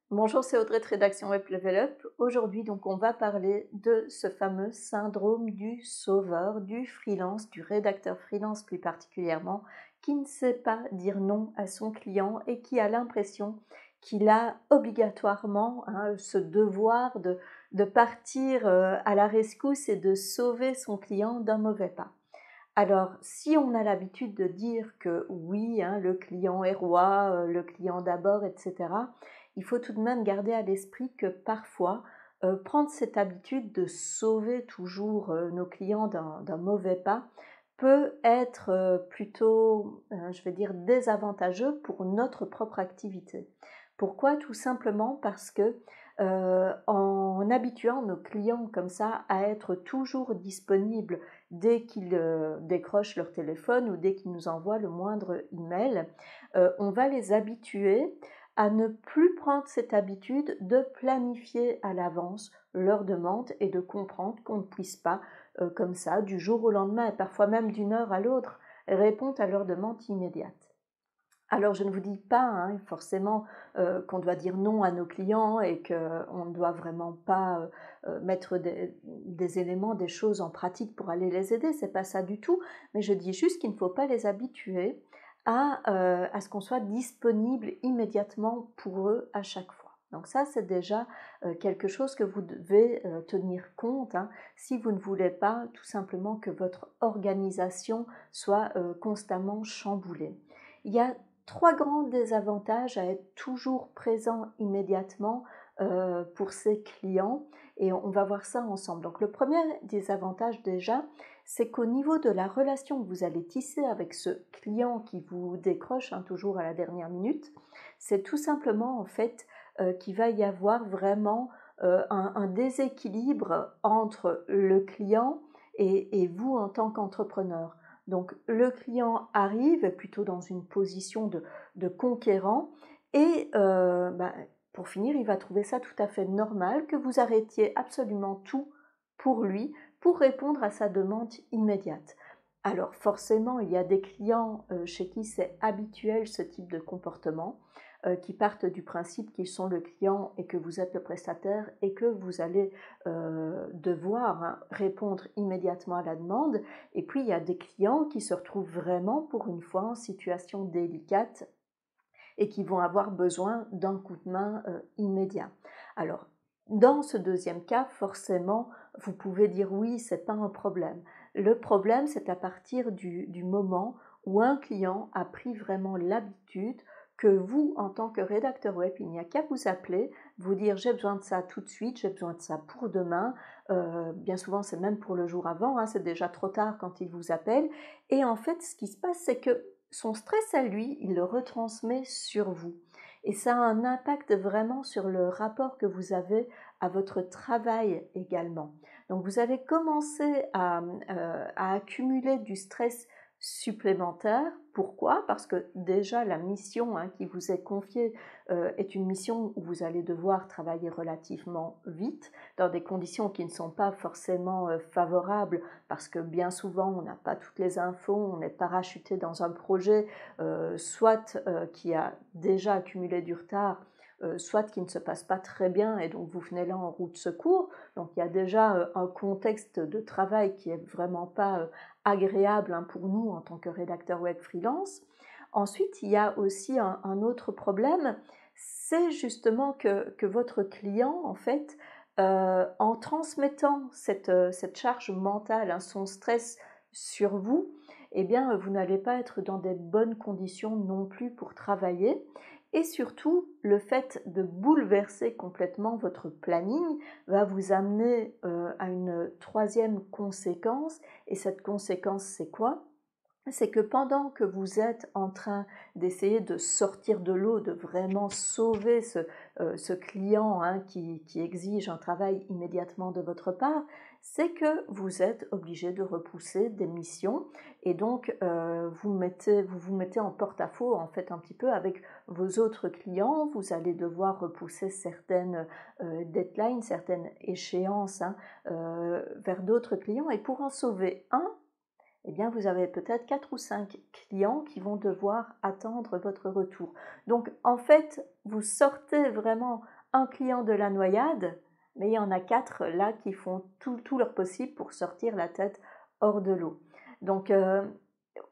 Bonjour, c'est Audrey de Rédaction Web Level Up. Aujourd'hui, donc, on va parler de ce fameux syndrome du sauveur, du freelance, du rédacteur freelance plus particulièrement, qui ne sait pas dire non à son client et qui a l'impression qu'il a obligatoirement ce devoir de partir à la rescousse et de sauver son client d'un mauvais pas. Alors, si on a l'habitude de dire que oui, le client est roi, le client d'abord, etc., il faut tout de même garder à l'esprit que parfois, prendre cette habitude de sauver toujours nos clients d'un mauvais pas peut être plutôt, je vais dire, désavantageux pour notre propre activité. Pourquoi? Tout simplement parce que en habituant nos clients comme ça à être toujours disponibles dès qu'ils décrochent leur téléphone ou dès qu'ils nous envoient le moindre email, on va les habituer à ne plus prendre cette habitude de planifier à l'avance leurs demandes et de comprendre qu'on ne puisse pas, comme ça, du jour au lendemain et parfois même d'une heure à l'autre, répondre à leurs demandes immédiates. Alors je ne vous dis pas forcément qu'on doit dire non à nos clients et qu'on ne doit vraiment pas mettre des éléments, des choses en pratique pour aller les aider, c'est pas ça du tout, mais je dis juste qu'il ne faut pas les habituer à ce qu'on soit disponible immédiatement pour eux à chaque fois. Donc ça, c'est déjà quelque chose que vous devez tenir compte si vous ne voulez pas tout simplement que votre organisation soit constamment chamboulée. Il y a trois grands désavantages à être toujours présent immédiatement pour ses clients et on va voir ça ensemble. Donc le premier désavantage déjà, c'est qu'au niveau de la relation que vous allez tisser avec ce client qui vous décroche toujours à la dernière minute, c'est tout simplement en fait qu'il va y avoir vraiment un déséquilibre entre le client et vous en tant qu'entrepreneur. Donc le client arrive plutôt dans une position de conquérant et pour finir, il va trouver ça tout à fait normal que vous arrêtiez absolument tout pour lui pour répondre à sa demande immédiate. Alors forcément, il y a des clients chez qui c'est habituel ce type de comportement, qui partent du principe qu'ils sont le client et que vous êtes le prestataire et que vous allez devoir répondre immédiatement à la demande. Et puis il y a des clients qui se retrouvent vraiment pour une fois en situation délicate et qui vont avoir besoin d'un coup de main immédiat. Alors, dans ce deuxième cas, forcément, vous pouvez dire oui, c'est pas un problème. Le problème, c'est à partir du moment où un client a pris vraiment l'habitude que vous, en tant que rédacteur web, il n'y a qu'à vous appeler, vous dire j'ai besoin de ça tout de suite, j'ai besoin de ça pour demain. Bien souvent, c'est même pour le jour avant, c'est déjà trop tard quand il vous appelle. Et en fait, ce qui se passe, c'est que son stress à lui, il le retransmet sur vous. Et ça a un impact vraiment sur le rapport que vous avez à votre travail également. Donc vous allez commencer à accumuler du stress supplémentaire. Pourquoi? Parce que déjà la mission qui vous est confiée est une mission où vous allez devoir travailler relativement vite, dans des conditions qui ne sont pas forcément favorables, parce que bien souvent on n'a pas toutes les infos, on est parachuté dans un projet, soit qui a déjà accumulé du retard, soit qui ne se passe pas très bien et donc vous venez là en roue de secours. Donc il y a déjà un contexte de travail qui est vraiment pas agréable pour nous en tant que rédacteur web freelance. Ensuite, il y a aussi un autre problème, c'est justement que votre client, en fait, en transmettant cette charge mentale, son stress sur vous, eh bien, vous n'allez pas être dans des bonnes conditions non plus pour travailler. Et surtout, le fait de bouleverser complètement votre planning va vous amener à une troisième conséquence. Et cette conséquence, c'est quoi? C'est que pendant que vous êtes en train d'essayer de sortir de l'eau, de vraiment sauver ce client qui exige un travail immédiatement de votre part, c'est que vous êtes obligé de repousser des missions et donc vous vous mettez en porte-à-faux en fait un petit peu avec vos autres clients. Vous allez devoir repousser certaines deadlines, certaines échéances vers d'autres clients et pour en sauver un, eh bien, vous avez peut-être 4 ou 5 clients qui vont devoir attendre votre retour. Donc, en fait, vous sortez vraiment un client de la noyade, mais il y en a 4 là qui font tout leur possible pour sortir la tête hors de l'eau. Donc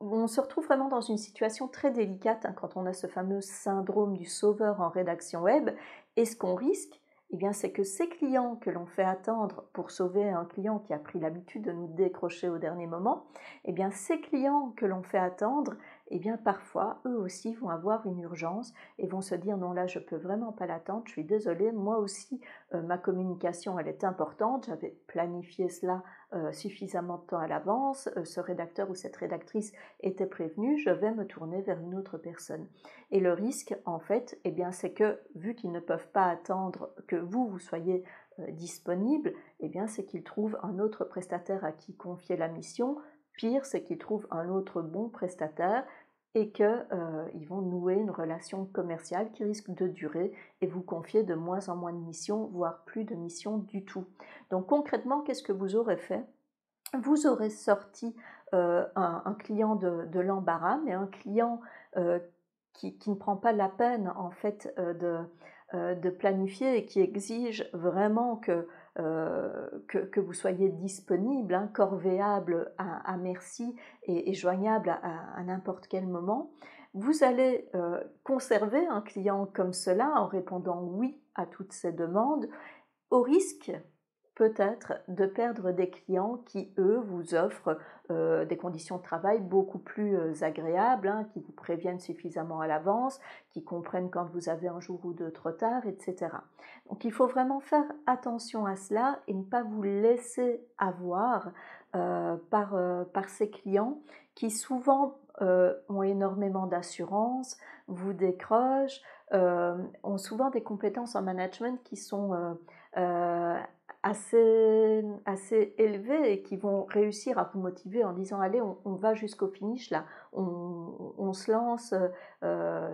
on se retrouve vraiment dans une situation très délicate quand on a ce fameux syndrome du sauveur en rédaction web. Et ce qu'on risque, eh bien, c'est que ces clients que l'on fait attendre pour sauver un client qui a pris l'habitude de nous décrocher au dernier moment, eh bien, ces clients que l'on fait attendre, eh bien, parfois, eux aussi vont avoir une urgence et vont se dire non, là, je peux vraiment pas l'attendre, je suis désolée, moi aussi, ma communication, elle est importante, j'avais planifié cela suffisamment de temps à l'avance, ce rédacteur ou cette rédactrice était prévenu, je vais me tourner vers une autre personne. Et le risque, en fait, eh bien, c'est que, vu qu'ils ne peuvent pas attendre que vous soyez disponible, eh bien, c'est qu'ils trouvent un autre prestataire à qui confier la mission. Pire, c'est qu'ils trouvent un autre bon prestataire et qu'ils vont nouer une relation commerciale qui risque de durer et vous confier de moins en moins de missions, voire plus de missions du tout. Donc concrètement, qu'est-ce que vous aurez fait? Vous aurez sorti un client de l'embarras, mais un client qui ne prend pas la peine en fait de planifier et qui exige vraiment que vous soyez disponible, hein, corvéable à merci et joignable à n'importe quel moment. Vous allez conserver un client comme cela en répondant oui à toutes ces demandes, au risque peut-être de perdre des clients qui, eux, vous offrent des conditions de travail beaucoup plus agréables, hein, qui vous préviennent suffisamment à l'avance, qui comprennent quand vous avez un jour ou deux trop tard, etc. Donc il faut vraiment faire attention à cela et ne pas vous laisser avoir par ces clients qui souvent ont énormément d'assurance, vous décrochent, ont souvent des compétences en management qui sont assez élevés et qui vont réussir à vous motiver en disant allez on va jusqu'au finish là, on se lance,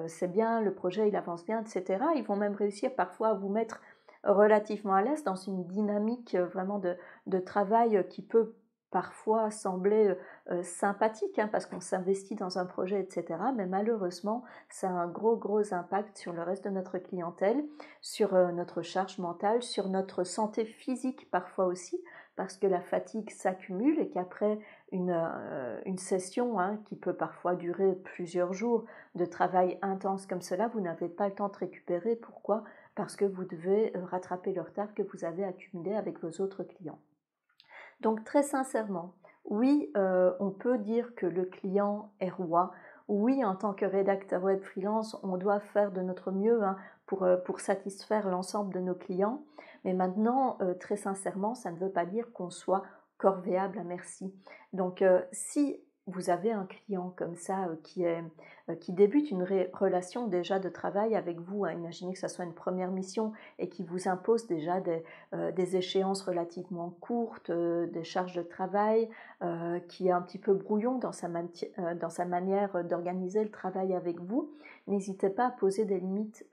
c'est bien, le projet il avance bien, etc. Ils vont même réussir parfois à vous mettre relativement à l'aise dans une dynamique vraiment de travail qui peut parfois sembler sympathique, hein, parce qu'on s'investit dans un projet, etc. Mais malheureusement, ça a un gros impact sur le reste de notre clientèle, sur notre charge mentale, sur notre santé physique parfois aussi, parce que la fatigue s'accumule et qu'après une session, hein, qui peut parfois durer plusieurs jours de travail intense comme cela, vous n'avez pas le temps de récupérer. Pourquoi? Parce que vous devez rattraper le retard que vous avez accumulé avec vos autres clients. Donc très sincèrement, oui, on peut dire que le client est roi. Oui, en tant que rédacteur web freelance, on doit faire de notre mieux, hein, pour satisfaire l'ensemble de nos clients. Mais maintenant, très sincèrement, ça ne veut pas dire qu'on soit corvéable à merci. Donc si vous avez un client comme ça qui débute une relation déjà de travail avec vous, hein, imaginez que ça soit une première mission et qui vous impose déjà des échéances relativement courtes, des charges de travail, qui est un petit peu brouillon dans sa manière d'organiser le travail avec vous, n'hésitez pas à poser des limites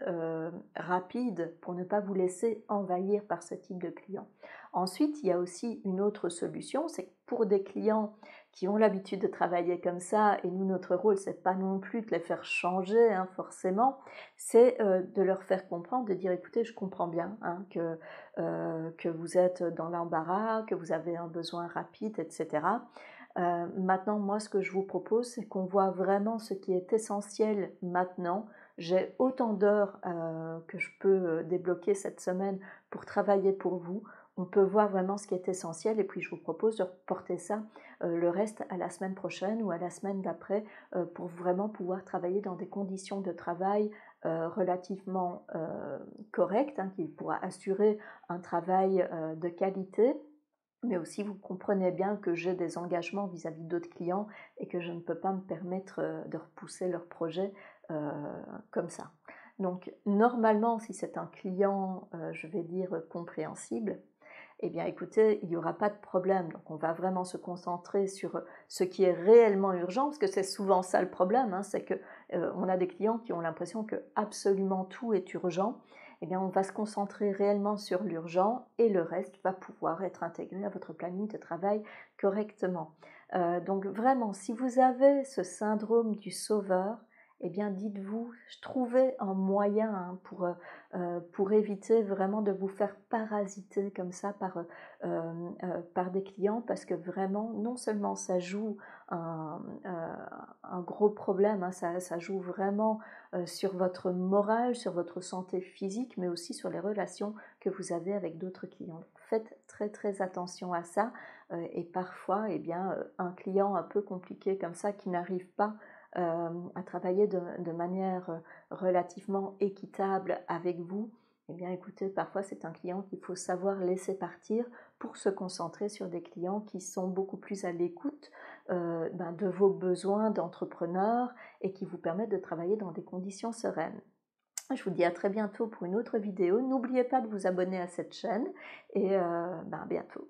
rapides pour ne pas vous laisser envahir par ce type de client. Ensuite, il y a aussi une autre solution, c'est que pour des clients qui ont l'habitude de travailler comme ça, et nous, notre rôle, c'est pas non plus de les faire changer, hein, forcément, c'est de leur faire comprendre, de dire écoutez, je comprends bien, hein, que vous êtes dans l'embarras, que vous avez un besoin rapide, etc. Maintenant, moi, ce que je vous propose, c'est qu'on voit vraiment ce qui est essentiel maintenant. J'ai autant d'heures que je peux débloquer cette semaine pour travailler pour vous. On peut voir vraiment ce qui est essentiel et puis je vous propose de reporter ça, le reste à la semaine prochaine ou à la semaine d'après, pour vraiment pouvoir travailler dans des conditions de travail relativement correctes, hein, qui pourra assurer un travail de qualité. Mais aussi, vous comprenez bien que j'ai des engagements vis-à-vis d'autres clients et que je ne peux pas me permettre de repousser leur projet comme ça. Donc, normalement, si c'est un client, je vais dire, compréhensible, eh bien, écoutez, il n'y aura pas de problème. Donc, on va vraiment se concentrer sur ce qui est réellement urgent, parce que c'est souvent ça le problème, hein, c'est qu'on a des clients qui ont l'impression que absolument tout est urgent. Eh bien, on va se concentrer réellement sur l'urgent et le reste va pouvoir être intégré à votre planning de travail correctement. Donc vraiment, si vous avez ce syndrome du sauveur, eh bien dites-vous, trouvez un moyen hein, pour éviter vraiment de vous faire parasiter comme ça par des clients, parce que vraiment, non seulement ça joue un gros problème, hein, ça joue vraiment sur votre morale, sur votre santé physique, mais aussi sur les relations que vous avez avec d'autres clients. Faites très très attention à ça, et parfois, eh bien, un client un peu compliqué comme ça qui n'arrive pas à travailler de manière relativement équitable avec vous, eh bien écoutez, parfois c'est un client qu'il faut savoir laisser partir pour se concentrer sur des clients qui sont beaucoup plus à l'écoute de vos besoins d'entrepreneur et qui vous permettent de travailler dans des conditions sereines. Je vous dis à très bientôt pour une autre vidéo. N'oubliez pas de vous abonner à cette chaîne et à bientôt.